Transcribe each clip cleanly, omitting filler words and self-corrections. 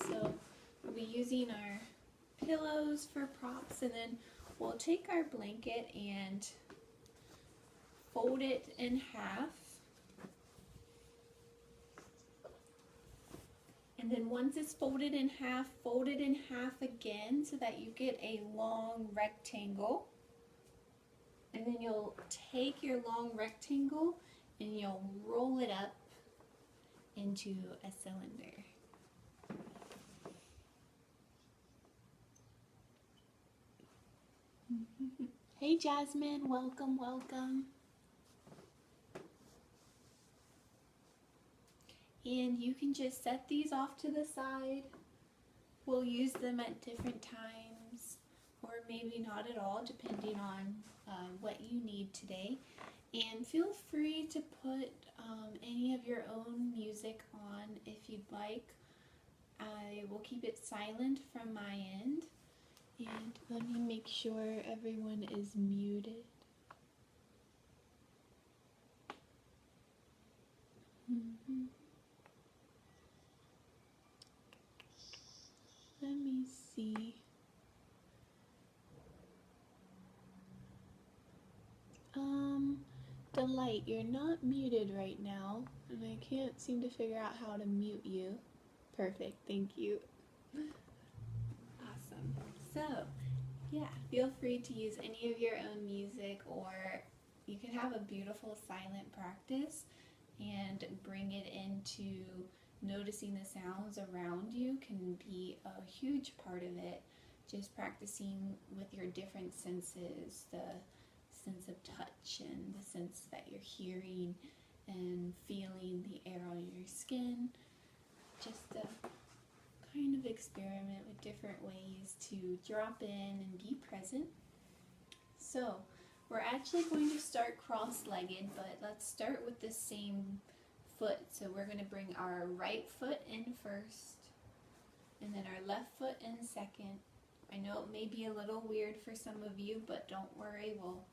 So we'll be using our pillows for props, and then we'll take our blanket and fold it in half. And then once it's fold it in half again so that you get a long rectangle. And then you'll take your long rectangle and you'll roll it up into a cylinder. Hey Jasmine, welcome, welcome. And you can just set these off to the side. We'll use them at different times, or maybe not at all, depending on what you need today. And feel free to put any of your own music on if you'd like. I will keep it silent from my end. And let me make sure everyone is muted. Let me see. Delight, you're not muted right now, and I can't seem to figure out how to mute you. Perfect, thank you. Awesome. So, yeah, feel free to use any of your own music, or you can have a beautiful silent practice and bring it into noticing the sounds around you. Can be a huge part of it. Just practicing with your different senses, the sense of touch and the sense that you're hearing and feeling the air on your skin. Just a kind of experiment with different ways to drop in and be present. So we're actually going to start cross-legged, but let's start with the same foot. So we're going to bring our right foot in first, and then our left foot in second. I know it may be a little weird for some of you, but don't worry, we'll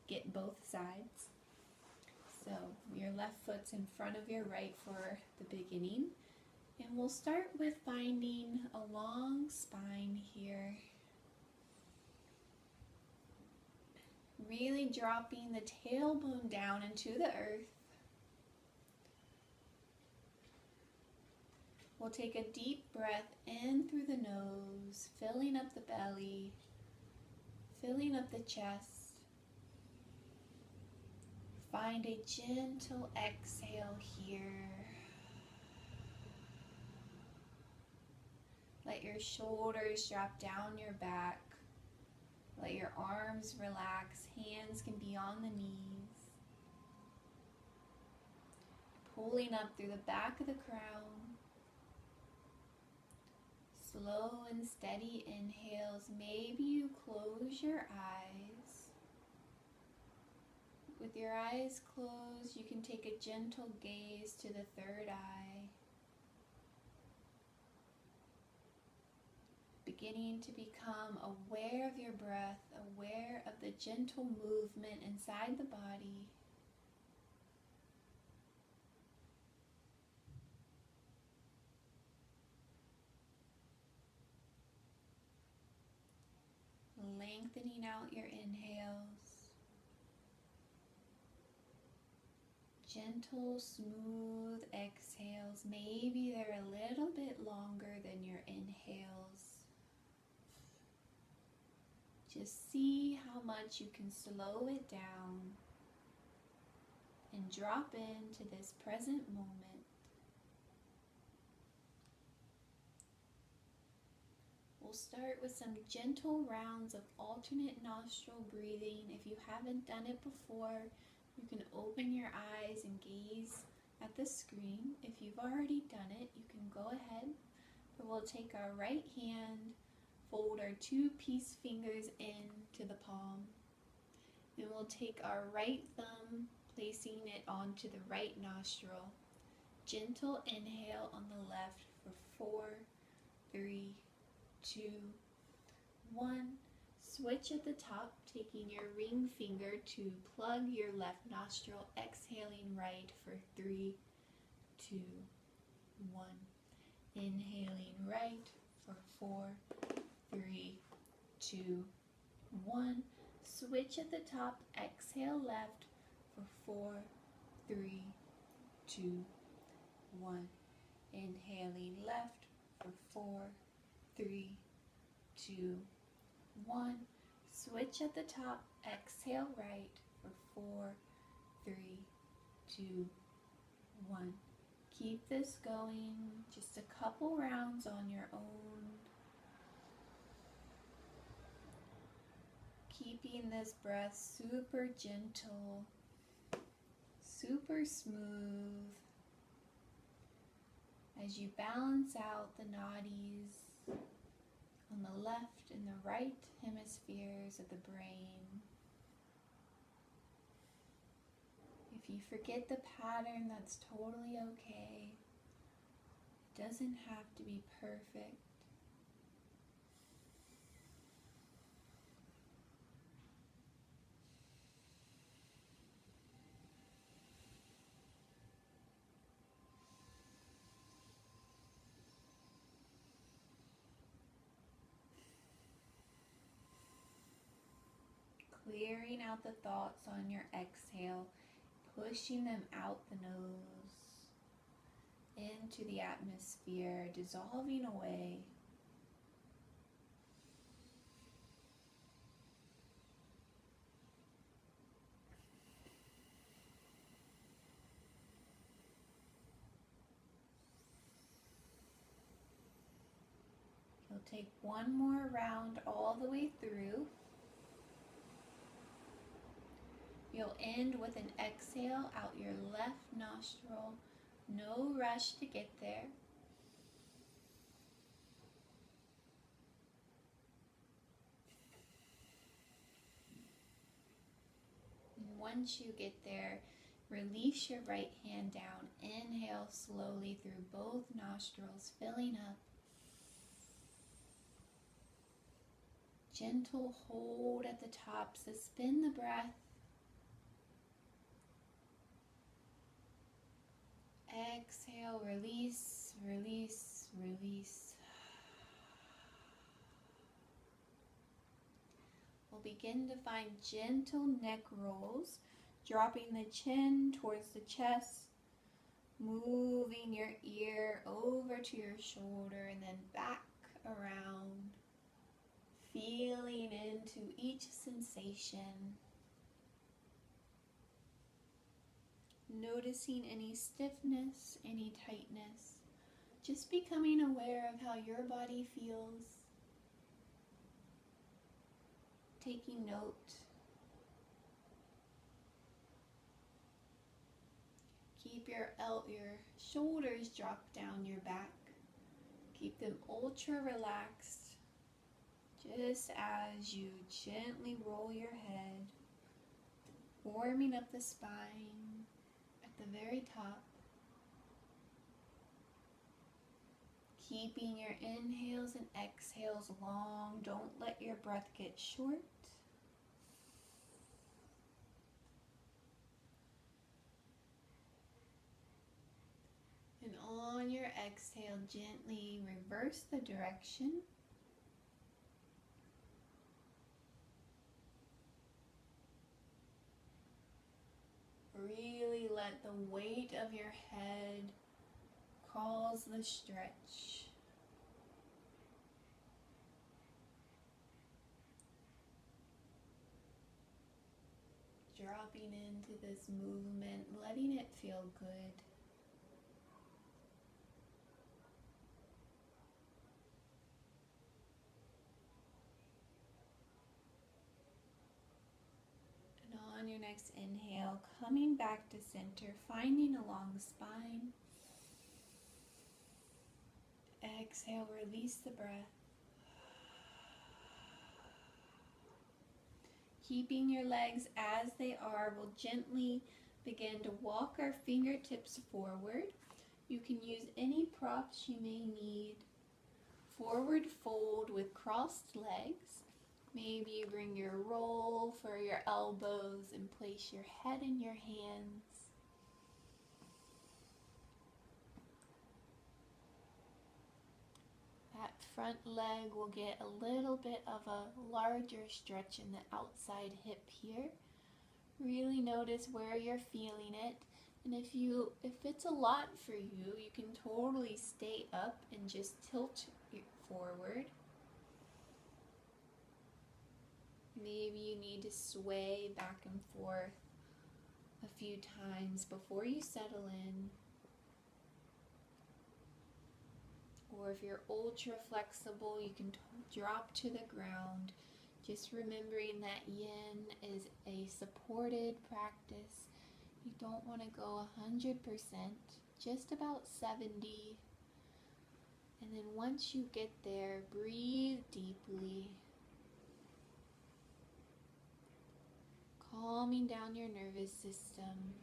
get both sides. So your left foot's in front of your right for the beginning. And we'll start with finding a long spine here. Really dropping the tailbone down into the earth. We'll take a deep breath in through the nose, filling up the belly, filling up the chest. Find a gentle exhale here. Let your shoulders drop down your back. Let your arms relax. Hands can be on the knees. Pulling up through the back of the crown. Slow and steady inhales. Maybe you close your eyes. With your eyes closed, you can take a gentle gaze to the third eye. Beginning to become aware of your breath, aware of the gentle movement inside the body. Lengthening out your inhales. Gentle, smooth exhales. Maybe they're a little bit longer than your inhales. Just see how much you can slow it down and drop into this present moment. We'll start with some gentle rounds of alternate nostril breathing. If you haven't done it before, you can open your eyes and gaze at the screen. If you've already done it, you can go ahead. But we'll take our right hand, fold our two peace fingers into the palm. Then we'll take our right thumb, placing it onto the right nostril. Gentle inhale on the left for 4, 3, 2, 1. Switch at the top, taking your ring finger to plug your left nostril, exhaling right for 3, 2, 1. Inhaling right for 4, 3, 2, 1. Switch at the top. Exhale left for 4, 3, 2, 1. Inhaling left for 4, 3, 2, 1. Switch at the top. Exhale right for 4, 3, 2, 1. Keep this going just a couple rounds on your own. Keeping this breath super gentle, super smooth as you balance out the nadis on the left and the right hemispheres of the brain. If you forget the pattern, that's totally okay. It doesn't have to be perfect. Clearing out the thoughts on your exhale, pushing them out the nose, into the atmosphere, dissolving away. You'll take one more round all the way through. You'll end with an exhale out your left nostril. No rush to get there. And once you get there, release your right hand down. Inhale slowly through both nostrils, filling up. Gentle hold at the top. Suspend the breath. Exhale, release, release, release. We'll begin to find gentle neck rolls, dropping the chin towards the chest, moving your ear over to your shoulder and then back around, feeling into each sensation. Noticing any stiffness, any tightness, just becoming aware of how your body feels, taking note. Keep your shoulders dropped down your back. Keep them ultra relaxed, just as you gently roll your head, warming up the spine. The very top, keeping your inhales and exhales long. Don't let your breath get short. And on your exhale, gently reverse the direction. Really let the weight of your head cause the stretch. Dropping into this movement, letting it feel good. On your next inhale, coming back to center, finding along the spine. Exhale, release the breath. Keeping your legs as they are, we'll gently begin to walk our fingertips forward. You can use any props you may need. Forward fold with crossed legs. Maybe you bring your roll for your elbows and place your head in your hands. front leg will get a little bit of a larger stretch in the outside hip here. Really notice where you're feeling it. And if it's a lot for you, you can totally stay up and just tilt it forward. Maybe you need to sway back and forth a few times before you settle in. Or if you're ultra flexible, you can drop to the ground. Just remembering that yin is a supported practice. You don't want to go 100%, just about 70. And then once you get there, breathe deeply, calming down your nervous system.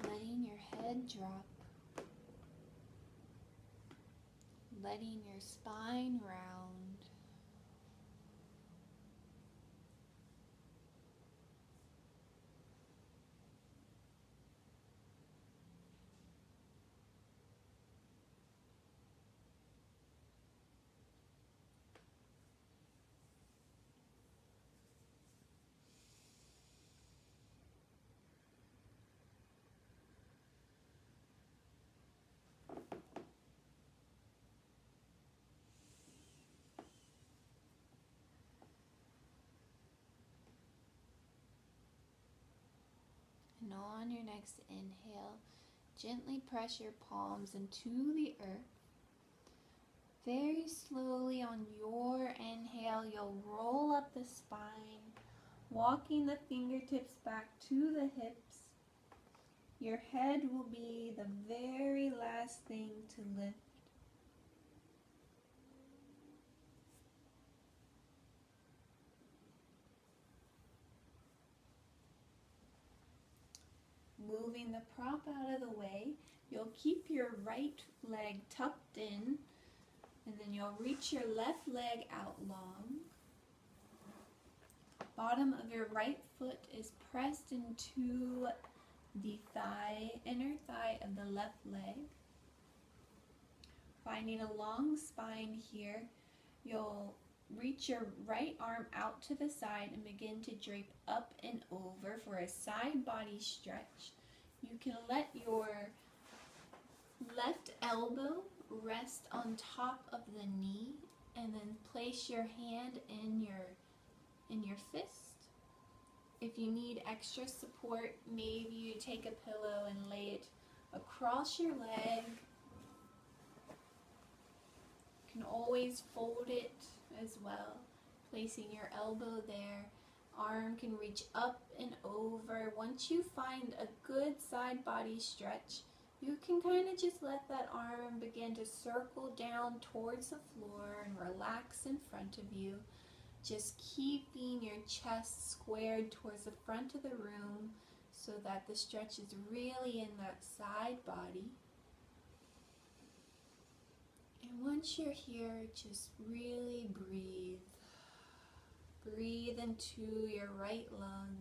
Letting your head drop, letting your spine round. And on your next inhale, gently press your palms into the earth. Very slowly on your inhale, you'll roll up the spine, walking the fingertips back to the hips. Your head will be the very last thing to lift. Moving the prop out of the way, you'll keep your right leg tucked in, and then you'll reach your left leg out long. Bottom of your right foot is pressed into the inner thigh of the left leg. Finding a long spine here, you'll reach your right arm out to the side and begin to drape up and over for a side body stretch. You can let your left elbow rest on top of the knee and then place your hand in your fist. If you need extra support, maybe you take a pillow and lay it across your leg. You can always fold it as well, placing your elbow there. Arm can reach up and over. Once you find a good side body stretch, you can kind of just let that arm begin to circle down towards the floor and relax in front of you. Just keeping your chest squared towards the front of the room so that the stretch is really in that side body. And once you're here, just really breathe. Breathe into your right lung.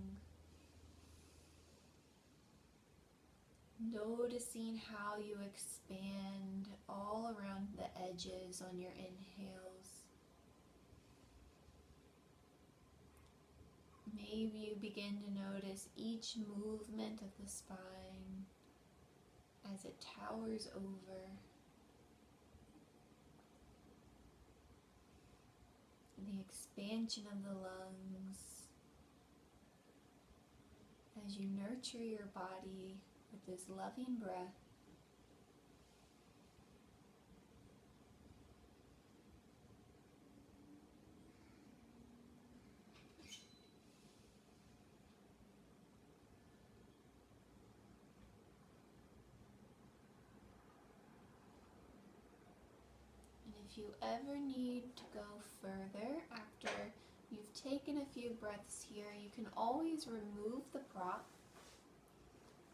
Noticing how you expand all around the edges on your inhales. Maybe you begin to notice each movement of the spine as it towers over. The expansion of the lungs as you nurture your body with this loving breath. If you ever need to go further after you've taken a few breaths here, you can always remove the prop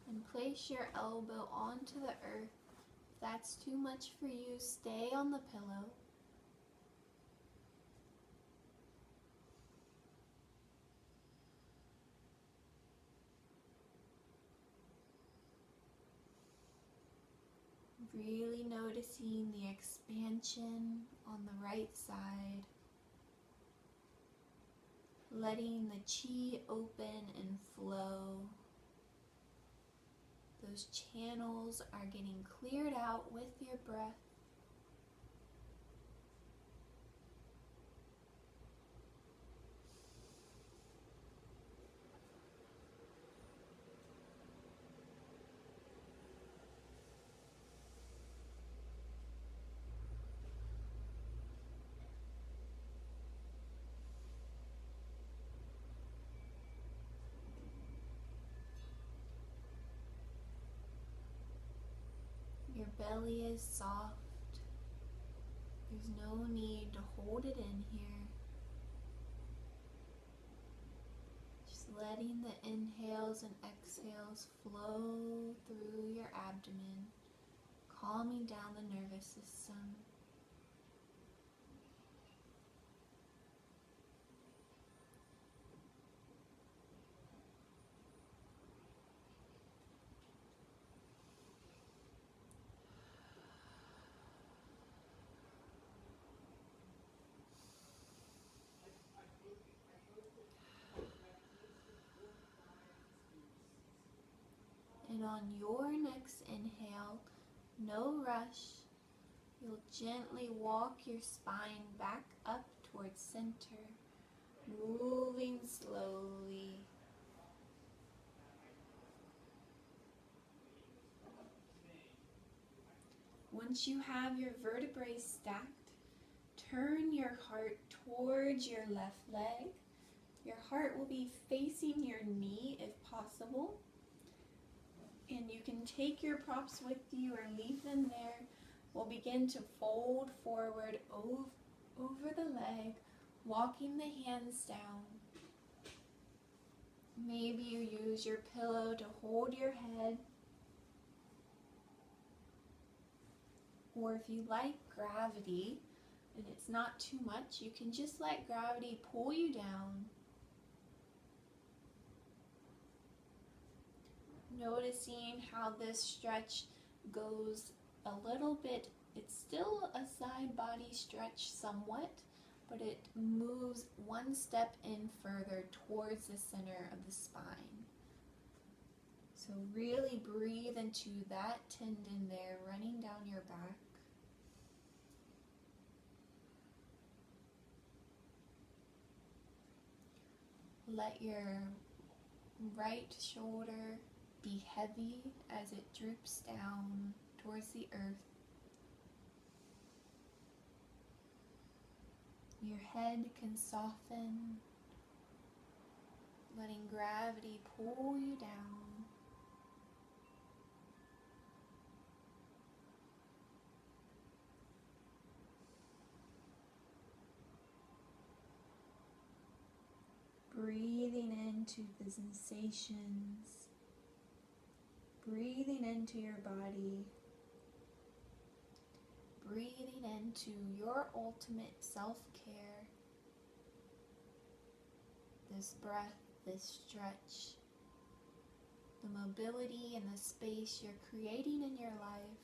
And place your elbow onto the earth. If that's too much for you, stay on the pillow. Really noticing the expansion on the right side. Letting the chi open and flow. Those channels are getting cleared out with your breath. Your belly is soft. There's no need to hold it in here. Just letting the inhales and exhales flow through your abdomen, calming down the nervous system. And on your next inhale, no rush, you'll gently walk your spine back up towards center, moving slowly. Once you have your vertebrae stacked, turn your heart towards your left leg. Your heart will be facing your knee if possible. And you can take your props with you or leave them there. We'll begin to fold forward over the leg, walking the hands down. Maybe you use your pillow to hold your head. Or if you like gravity, and it's not too much, you can just let gravity pull you down. Noticing how this stretch goes a little bit, it's still a side body stretch somewhat, but it moves one step in further towards the center of the spine. So really breathe into that tendon there running down your back. Let your right shoulder be heavy as it droops down towards the earth. Your head can soften, letting gravity pull you down. Breathing into the sensations, breathing into your body, breathing into your ultimate self-care, this breath, this stretch, the mobility and the space you're creating in your life.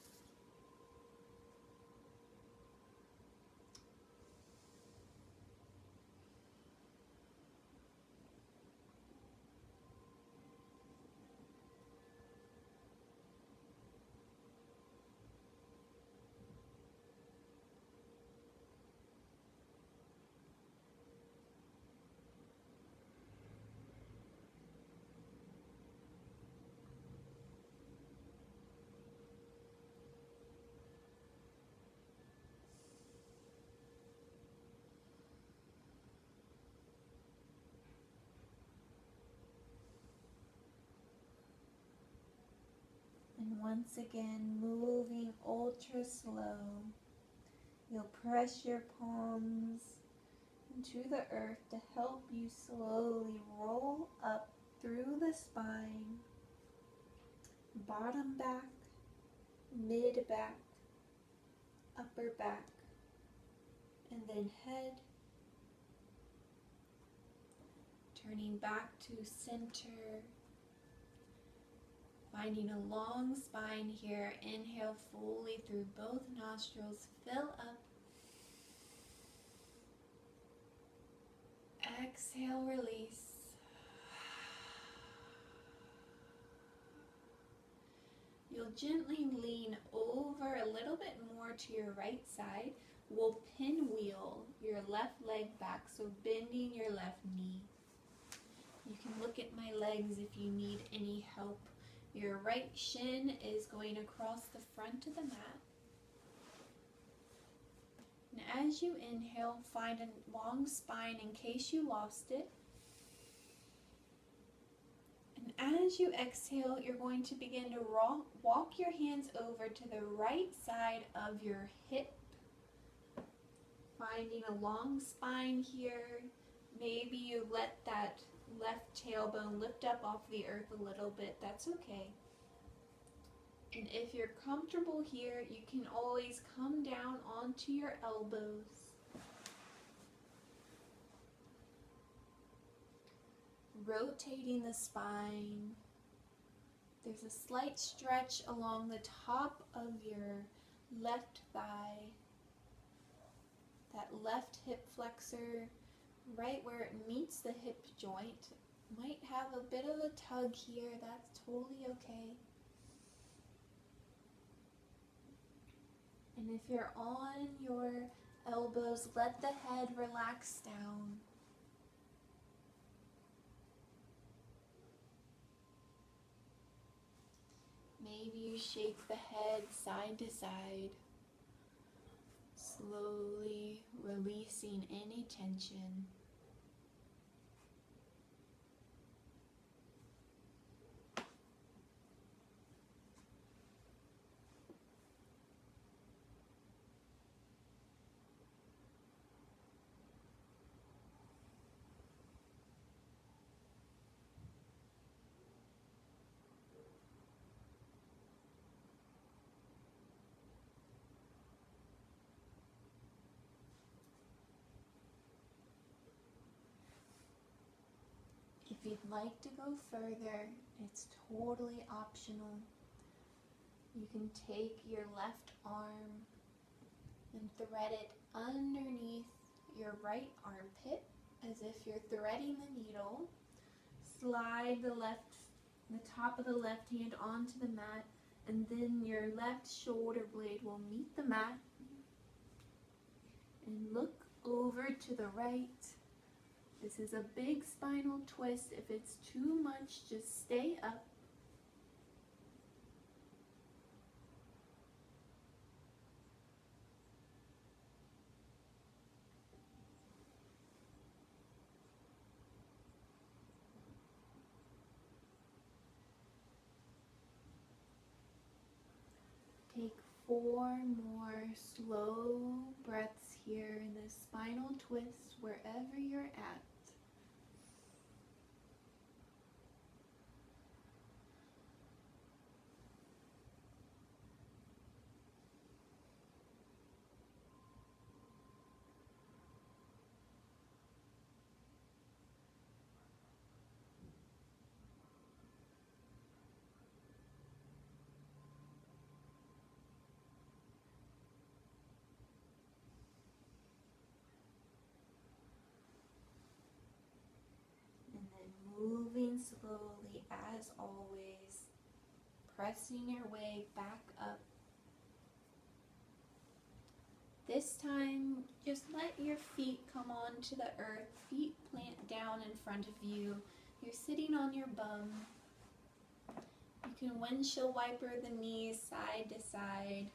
And once again, moving ultra slow, you'll press your palms into the earth to help you slowly roll up through the spine, bottom back, mid back, upper back, and then head. Turning back to center. Finding a long spine here. Inhale fully through both nostrils. Fill up. Exhale, release. You'll gently lean over a little bit more to your right side. We'll pinwheel your left leg back, so bending your left knee. You can look at my legs if you need any help. Your right shin is going across the front of the mat. And as you inhale, find a long spine in case you lost it. And as you exhale, you're going to begin to walk your hands over to the right side of your hip. Finding a long spine here. Maybe you let that left tailbone lift up off the earth a little bit. That's okay. And if you're comfortable here, you can always come down onto your elbows. Rotating the spine. There's a slight stretch along the top of your left thigh. That left hip flexor, right where it meets the hip joint, might have a bit of a tug here. That's totally okay. And if you're on your elbows, let the head relax down. Maybe you shake the head side to side, slowly releasing any tension. If you'd like to go further, it's totally optional. You can take your left arm and thread it underneath your right armpit as if you're threading the needle. Slide the top of the left hand onto the mat, and then your left shoulder blade will meet the mat. And look over to the right. This is a big spinal twist. If it's too much, just stay up. Take 4 more slow breaths here in this spinal twist wherever you're at. Moving slowly as always, pressing your way back up. This time, just let your feet come onto the earth, feet plant down in front of you. You're sitting on your bum. You can windshield wiper the knees side to side.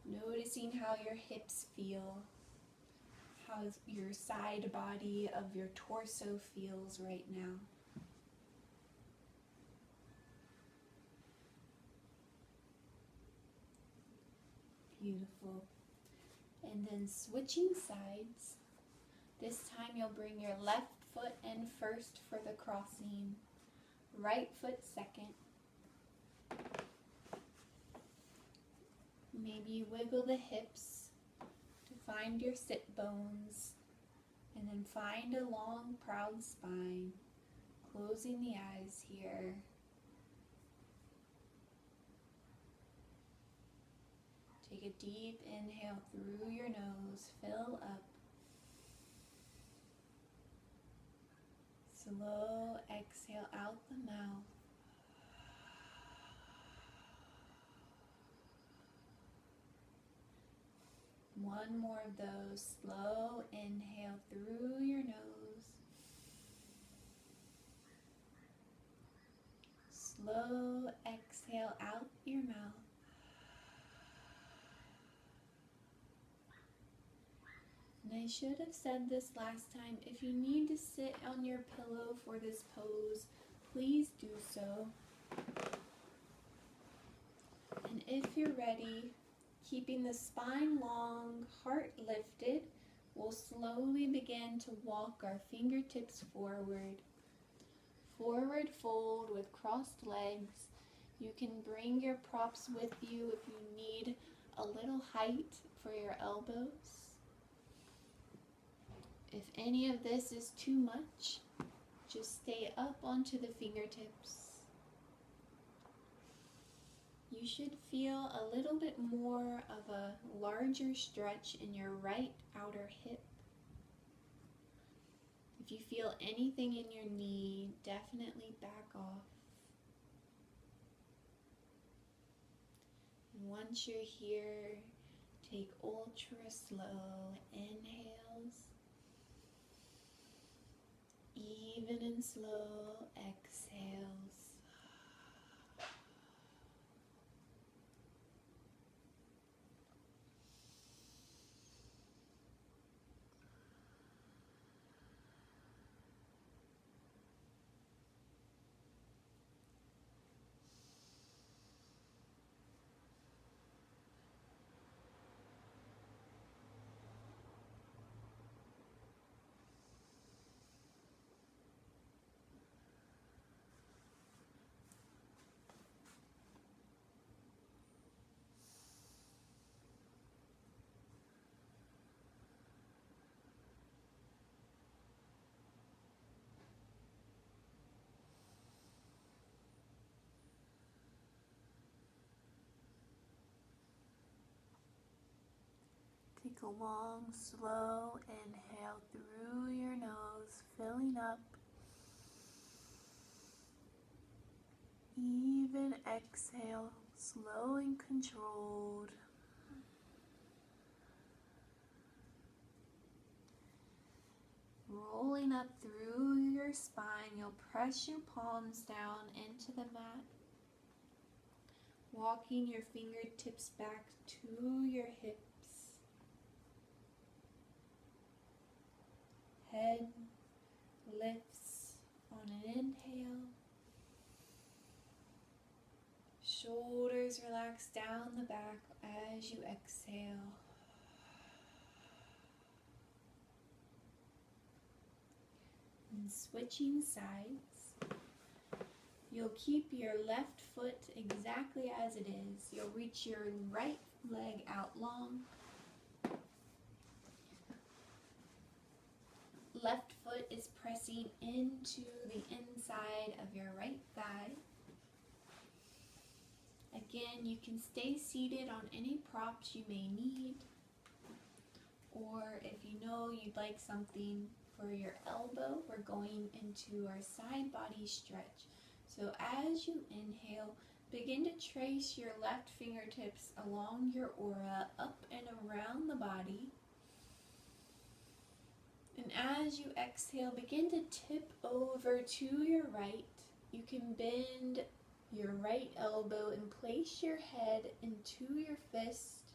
Noticing how your hips feel. How your side body of your torso feels right now. Beautiful. And then switching sides. This time you'll bring your left foot in first for the crossing. right foot second. Maybe you wiggle the hips to find your sit bones, and then find a long, proud spine, closing the eyes here. Take a deep inhale through your nose, fill up. Slow exhale out the mouth. One more of those. Slow inhale through your nose. Slow exhale out your mouth. And I should have said this last time, if you need to sit on your pillow for this pose, please do so. And if you're ready, keeping the spine long, heart lifted, we'll slowly begin to walk our fingertips forward. Forward fold with crossed legs. You can bring your props with you if you need a little height for your elbows. If any of this is too much, just stay up onto the fingertips. You should feel a little bit more of a larger stretch in your right outer hip. If you feel anything in your knee, definitely back off. And once you're here, take ultra slow inhales. Even and slow exhales. Take a long, slow inhale through your nose, filling up. Even exhale, slow and controlled. Rolling up through your spine, you'll press your palms down into the mat. Walking your fingertips back to your hips. Head lifts on an inhale. Shoulders relax down the back as you exhale. And switching sides. You'll keep your left foot exactly as it is. You'll reach your right leg out long. Left foot is pressing into the inside of your right thigh. Again, you can stay seated on any props you may need, or if you know you'd like something for your elbow, we're going into our side body stretch. So as you inhale, begin to trace your left fingertips along your aura, up and around the body. And as you exhale, begin to tip over to your right. You can bend your right elbow and place your head into your fist.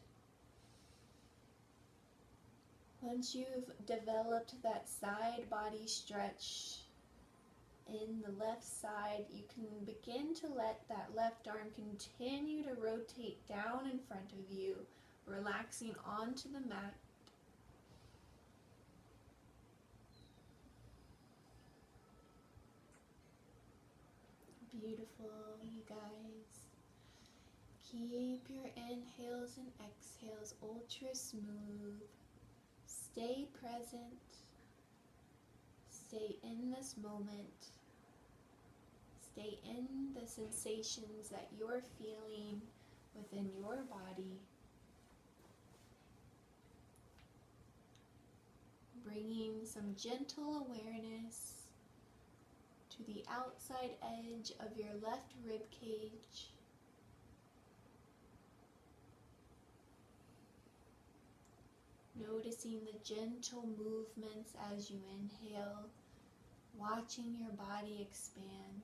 Once you've developed that side body stretch in the left side, you can begin to let that left arm continue to rotate down in front of you, relaxing onto the mat. Beautiful, you guys. Keep your inhales and exhales ultra smooth. Stay present. Stay in this moment. Stay in the sensations that you're feeling within your body. Bringing some gentle awareness to the outside edge of your left rib cage. Noticing the gentle movements as you inhale, watching your body expand.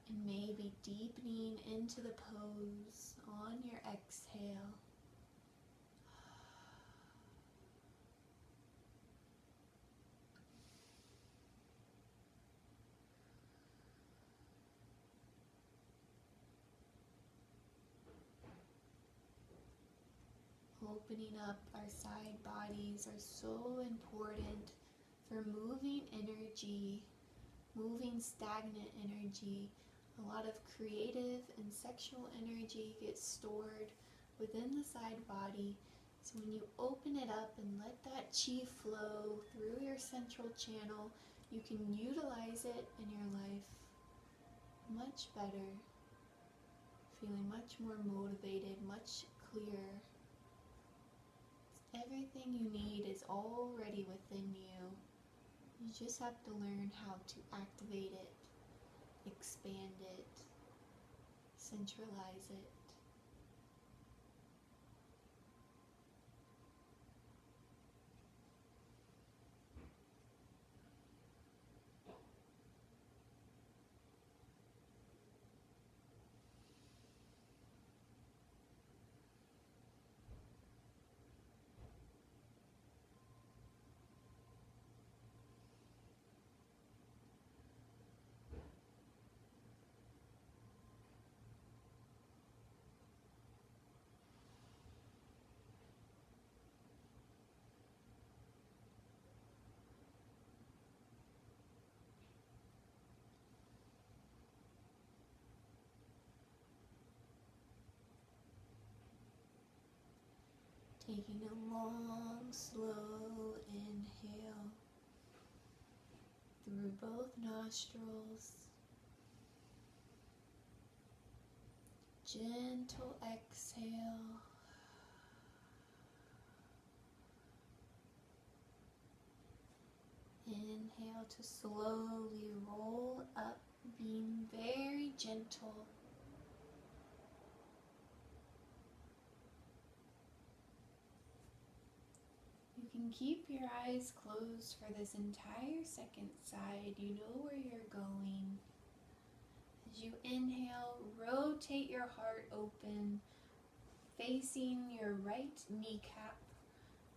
And maybe deepening into the pose on your exhale. Opening up our side bodies are so important for moving energy, moving stagnant energy. A lot of creative and sexual energy gets stored within the side body. So when you open it up and let that chi flow through your central channel, you can utilize it in your life much better, feeling much more motivated, much clearer. Everything you need is already within you. You just have to learn how to activate it, expand it, centralize it. Taking a long, slow inhale through both nostrils. Gentle exhale. Inhale to slowly roll up, being very gentle. You can keep your eyes closed for this entire second side. You know where you're going. As you inhale, rotate your heart open, facing your right kneecap,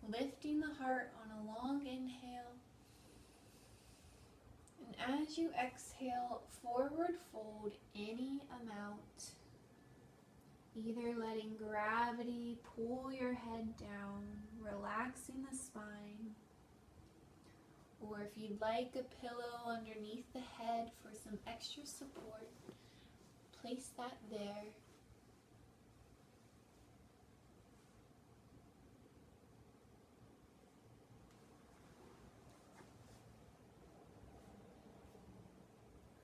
lifting the heart on a long inhale. And as you exhale, forward fold any amount, either letting gravity pull your head down, relaxing the spine, or if you'd like a pillow underneath the head for some extra support, place that there.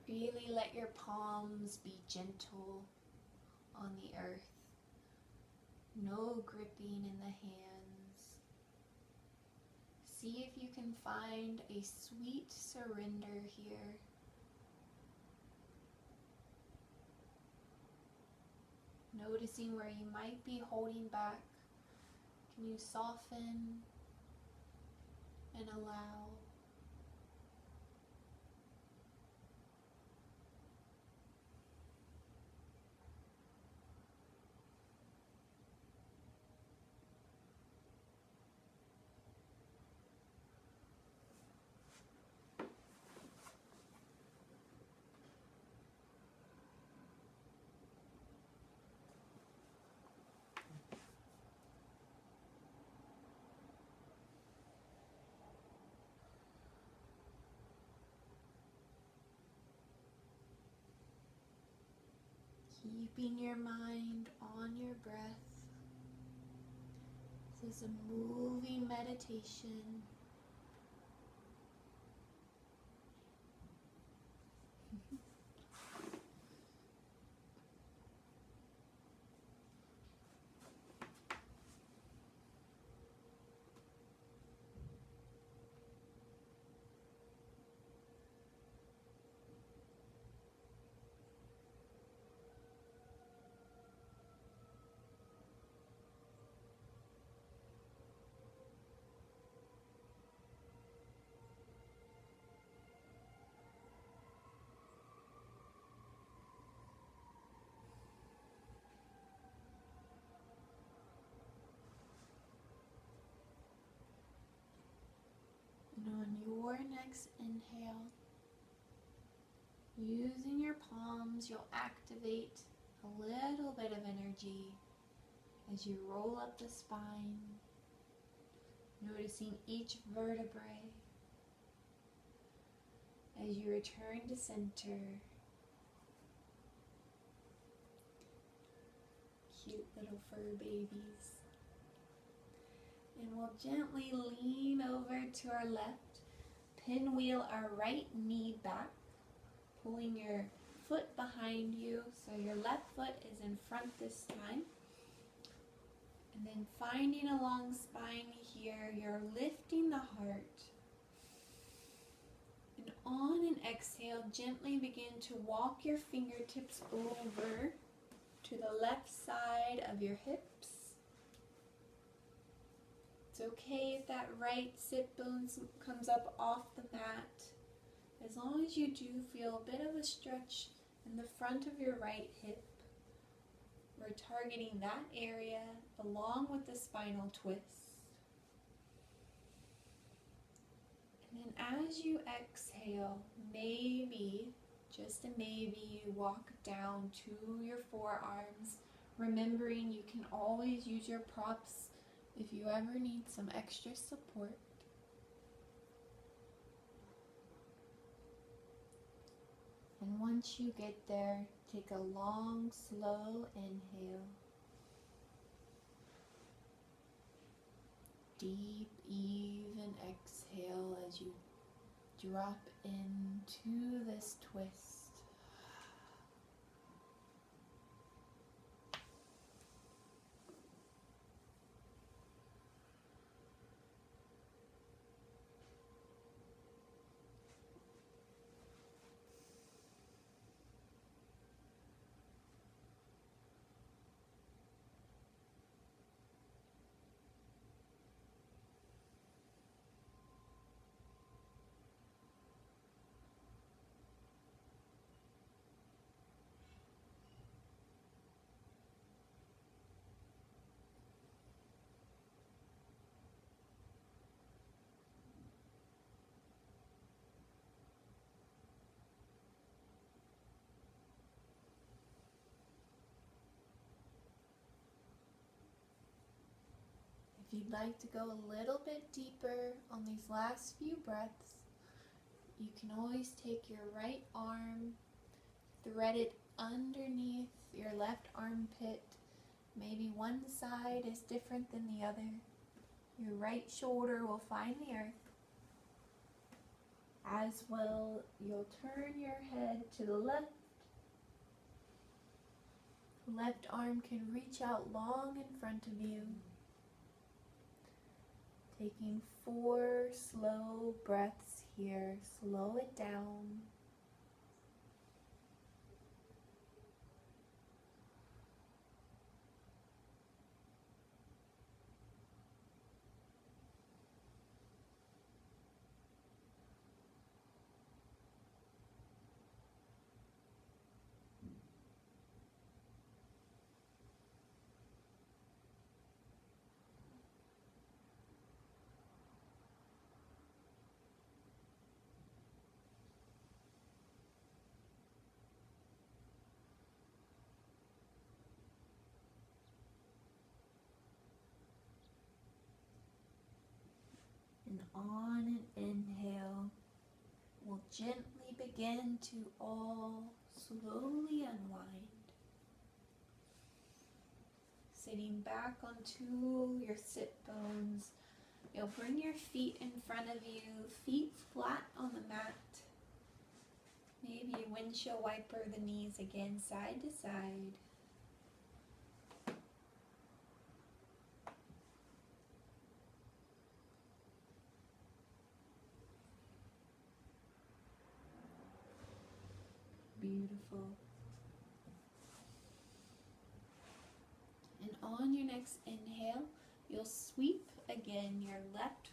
Really let your palms be gentle on the earth. No gripping in the hands. See if you can find a sweet surrender here. Noticing where you might be holding back. Can you soften and allow? Keeping your mind on your breath. This is a moving meditation. And on your next inhale, using your palms, you'll activate a little bit of energy as you roll up the spine, noticing each vertebrae as you return to center. Cute little fur babies. And we'll gently lean over to our left, pinwheel our right knee back, pulling your foot behind you so your left foot is in front this time. And then finding a long spine here, you're lifting the heart. And on an exhale, gently begin to walk your fingertips over to the left side of your hips. It's okay if that right sit bone comes up off the mat, as long as you do feel a bit of a stretch in the front of your right hip. We're targeting that area along with the spinal twist. And then as you exhale, maybe, just a maybe, you walk down to your forearms, remembering you can always use your props if you ever need some extra support. And once you get there, take a long, slow inhale. Deep, even exhale as you drop into this twist. If you'd like to go a little bit deeper on these last few breaths, you can always take your right arm, thread it underneath your left armpit. Maybe one side is different than the other. Your right shoulder will find the earth. As well, you'll turn your head to the left. Left arm can reach out long in front of you. Taking 4 slow breaths here. Slow it down. And on an inhale, we'll gently begin to all slowly unwind. sitting back onto your sit bones. You'll bring your feet in front of you, feet flat on the mat. Maybe windshield wiper the knees again, side to side. Beautiful. And on your next inhale, you'll sweep again your left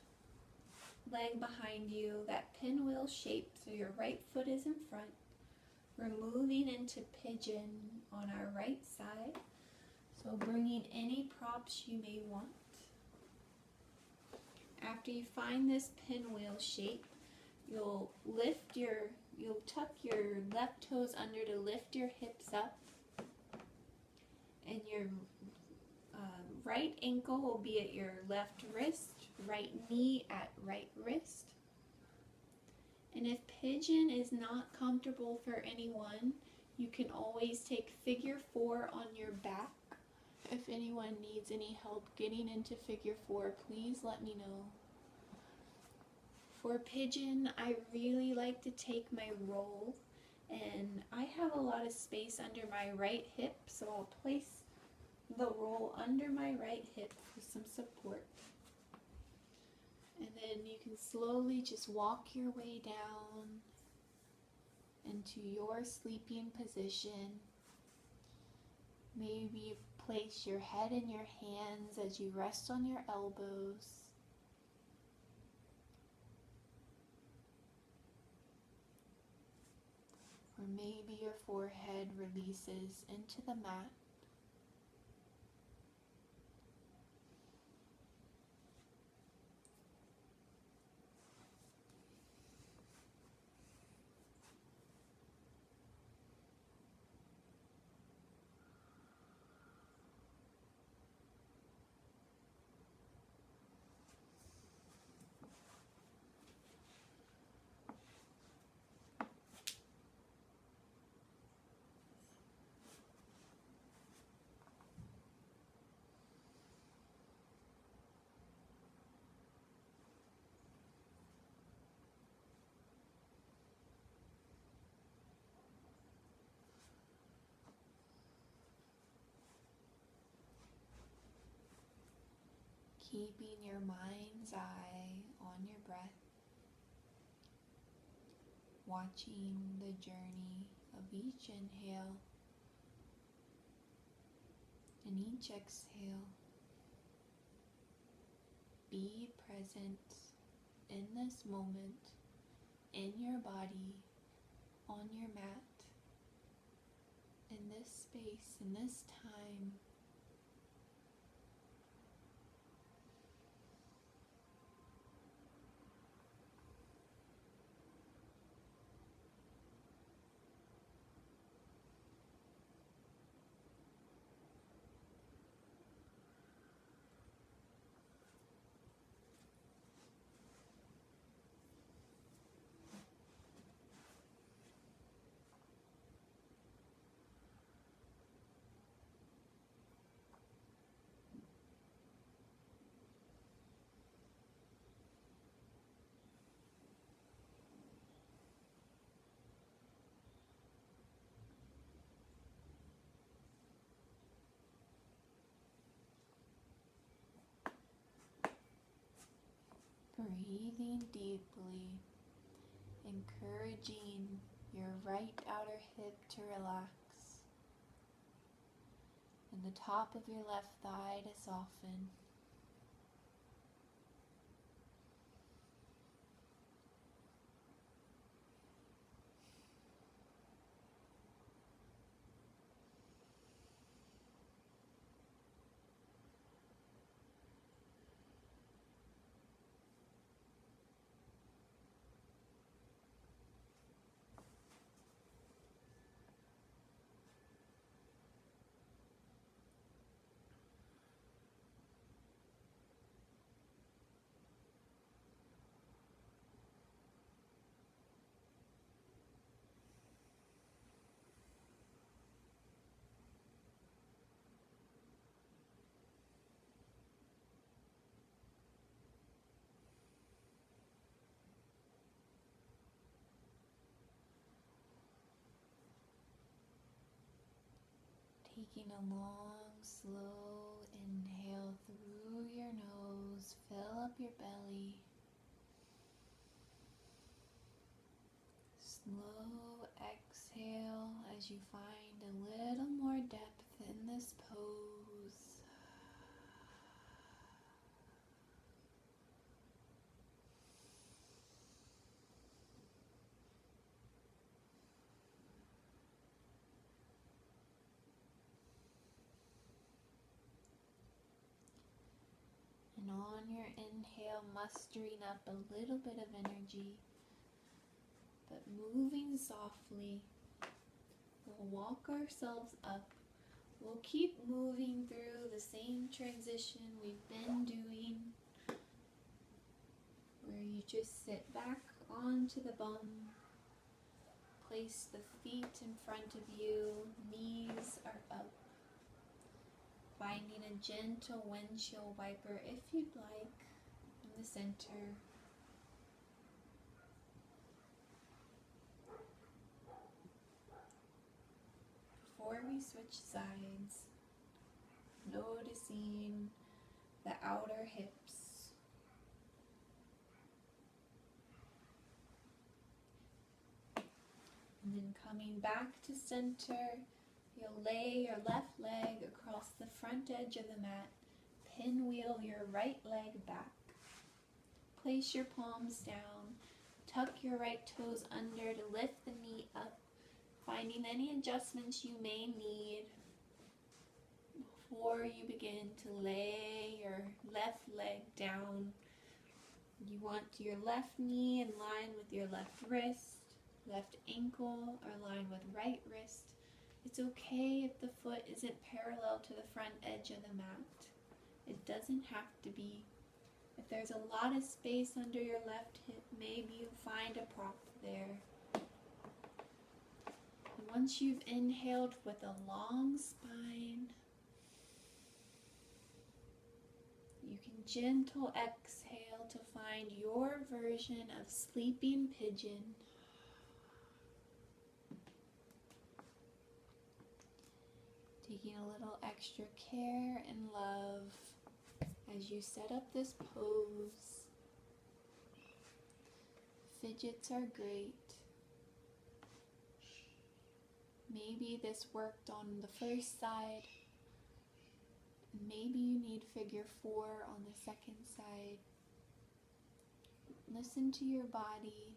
leg behind you, that pinwheel shape, so your right foot is in front. We're moving into pigeon on our right side, so bringing any props you may want. After you find this pinwheel shape, you'll tuck your left toes under to lift your hips up, and your right ankle will be at your left wrist, right knee at right wrist. And if pigeon is not comfortable for anyone, you can always take figure 4 on your back. If anyone needs any help getting into figure 4, please let me know. For pigeon, I really like to take my roll, and I have a lot of space under my right hip, so I'll place the roll under my right hip for some support. And then you can slowly just walk your way down into your sleeping position. Maybe place your head in your hands as you rest on your elbows. Or maybe your forehead releases into the mat. Keeping your mind's eye on your breath, watching the journey of each inhale and each exhale. Be present in this moment, in your body, on your mat, in this space, in this time. Breathing deeply, encouraging your right outer hip to relax and the top of your left thigh to soften. Taking a long, slow inhale through your nose, fill up your belly. Slow exhale as you find a little more depth in this pose. And on your inhale, mustering up a little bit of energy, but moving softly, we'll walk ourselves up. We'll keep moving through the same transition we've been doing, where you just sit back onto the bum, place the feet in front of you, knees are up, finding a gentle windshield wiper if you'd like in the center. Before we switch sides, noticing the outer hips. And then coming back to center, you'll lay your left leg across the front edge of the mat, pinwheel your right leg back. Place your palms down, tuck your right toes under to lift the knee up, finding any adjustments you may need before you begin to lay your left leg down. You want your left knee in line with your left wrist, left ankle align with right wrist. It's okay if the foot isn't parallel to the front edge of the mat. It doesn't have to be. If there's a lot of space under your left hip, maybe you find a prop there. And once you've inhaled with a long spine, you can gentle exhale to find your version of sleeping pigeon. Taking a little extra care and love as you set up this pose. Fidgets are great. Maybe this worked on the first side. Maybe you need figure 4 on the second side. Listen to your body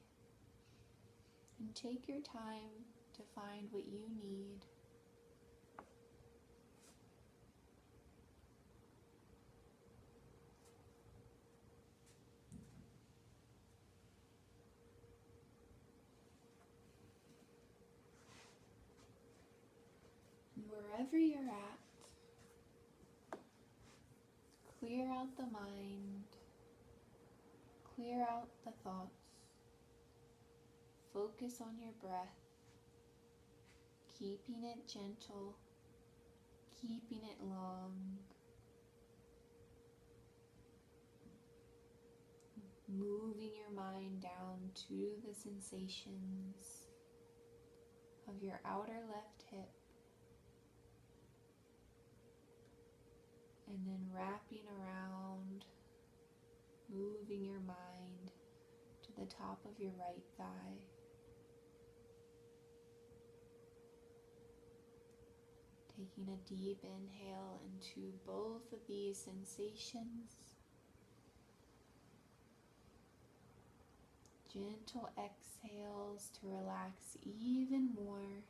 and take your time to find what you need. And wherever you're at, clear out the mind, clear out the thoughts, focus on your breath, keeping it gentle, keeping it long, moving your mind down to the sensations of your outer left hip, and then wrapping around, moving your mind to the top of your right thigh. Taking a deep inhale into both of these sensations. Gentle exhales to relax even more.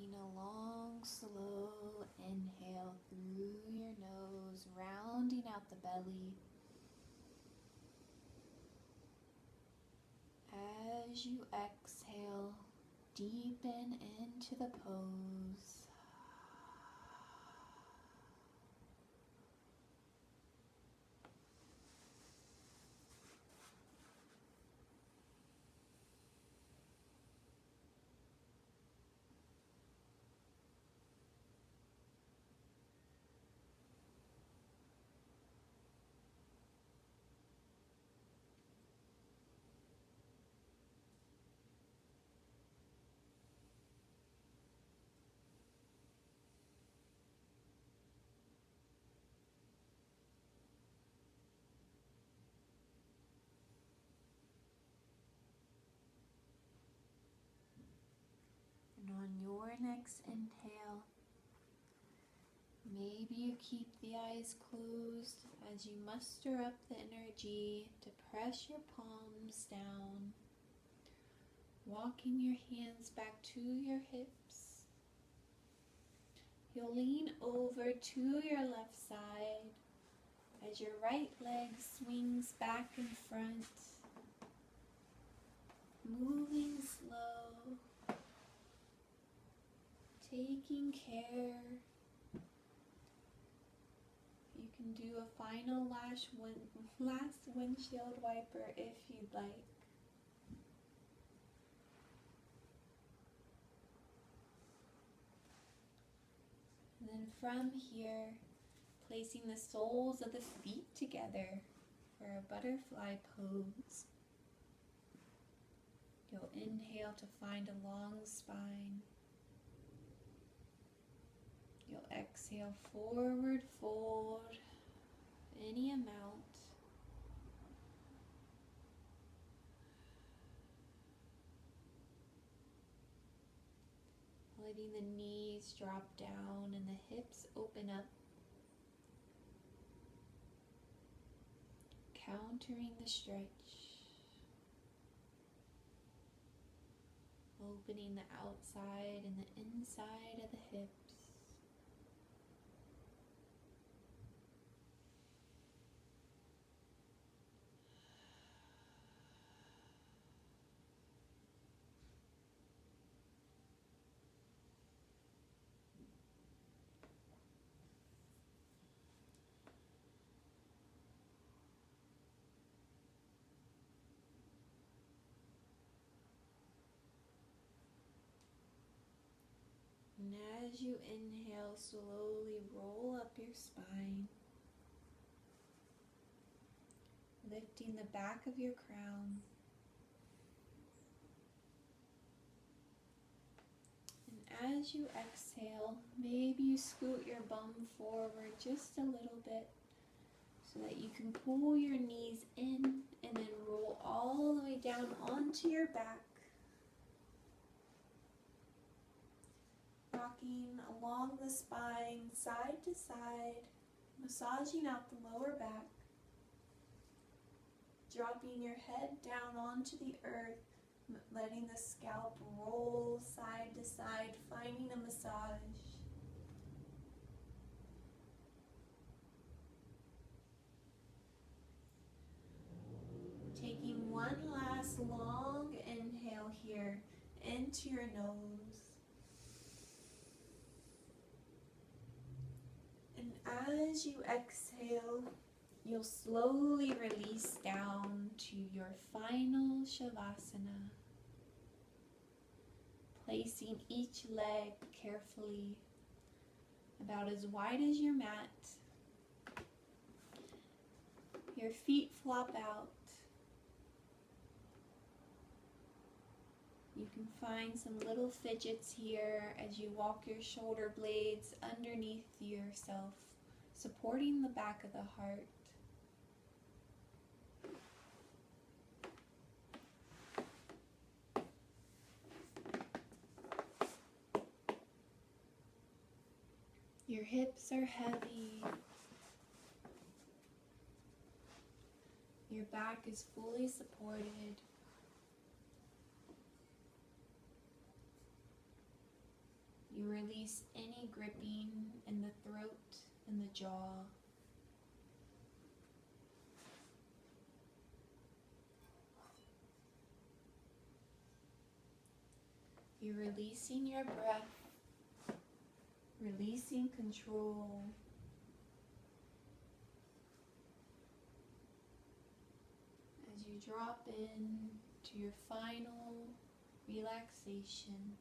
Taking a long, slow inhale through your nose, rounding out the belly. As you exhale, deepen into the pose. And on your next inhale, maybe you keep the eyes closed as you muster up the energy to press your palms down, walking your hands back to your hips. You'll lean over to your left side as your right leg swings back in front, moving slow, taking care. You can do a final last windshield wiper if you'd like. And then from here, placing the soles of the feet together for a butterfly pose. You'll inhale to find a long spine. You'll exhale, forward fold, any amount. Letting the knees drop down and the hips open up. Countering the stretch. Opening the outside and the inside of the hips. And as you inhale, slowly roll up your spine, lifting the back of your crown. And as you exhale, maybe you scoot your bum forward just a little bit so that you can pull your knees in and then roll all the way down onto your back. Rocking along the spine, side to side, massaging out the lower back, dropping your head down onto the earth, letting the scalp roll side to side, finding a massage. Taking one last long inhale here into your nose. As you exhale, you'll slowly release down to your final Shavasana, placing each leg carefully about as wide as your mat. Your feet flop out. You can find some little fidgets here as you walk your shoulder blades underneath yourself, supporting the back of the heart. Your hips are heavy. Your back is fully supported. You release any gripping in the throat and the jaw. You're releasing your breath, releasing control. As you drop in to your final relaxation.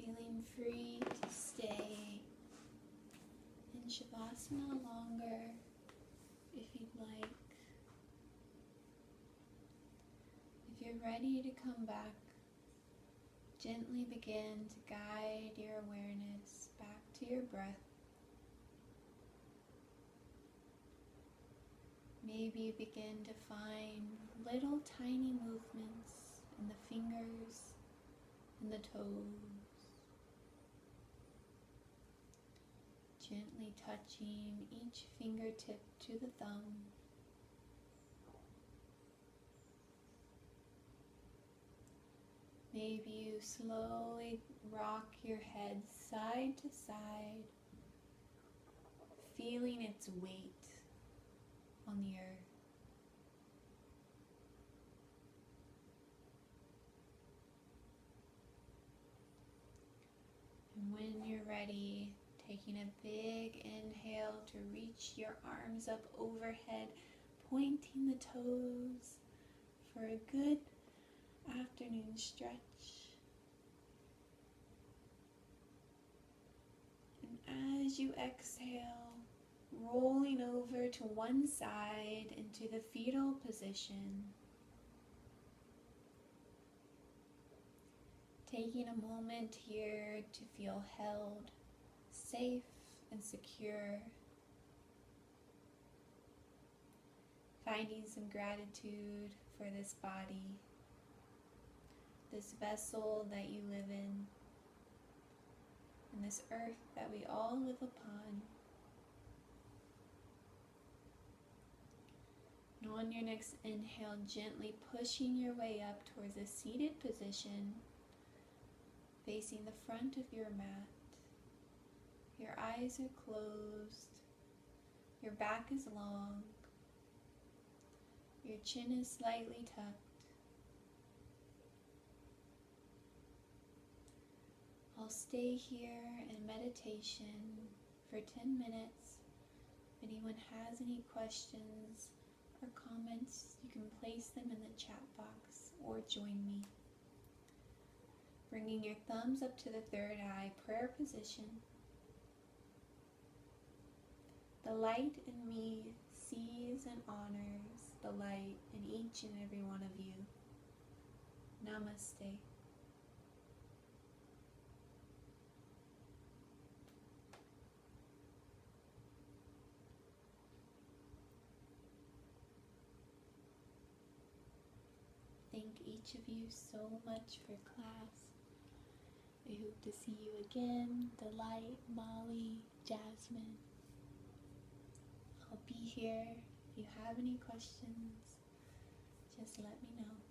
Feeling free to stay in Shavasana longer if you'd like. If you're ready to come back, gently begin to guide your awareness back to your breath. Maybe begin to find little tiny movements in the fingers and the toes. Gently touching each fingertip to the thumb. Maybe you slowly rock your head side to side, feeling its weight on the earth. And when you're ready, taking a big inhale to reach your arms up overhead, pointing the toes for a good afternoon stretch. And as you exhale, rolling over to one side into the fetal position. Taking a moment here to feel held, safe, and secure. Finding some gratitude for this body, this vessel that you live in, and this earth that we all live upon. And on your next inhale, gently pushing your way up towards a seated position, facing the front of your mat. Your eyes are closed, your back is long, your chin is slightly tucked. I'll stay here in meditation for 10 minutes. If anyone has any questions or comments, you can place them in the chat box or join me. Bringing your thumbs up to the third eye, prayer position. The light in me sees and honors the light in each and every one of you. Namaste. Thank each of you so much for class. I hope to see you again. Delight, Molly, Jasmine. I'll be here. If you have any questions, just let me know.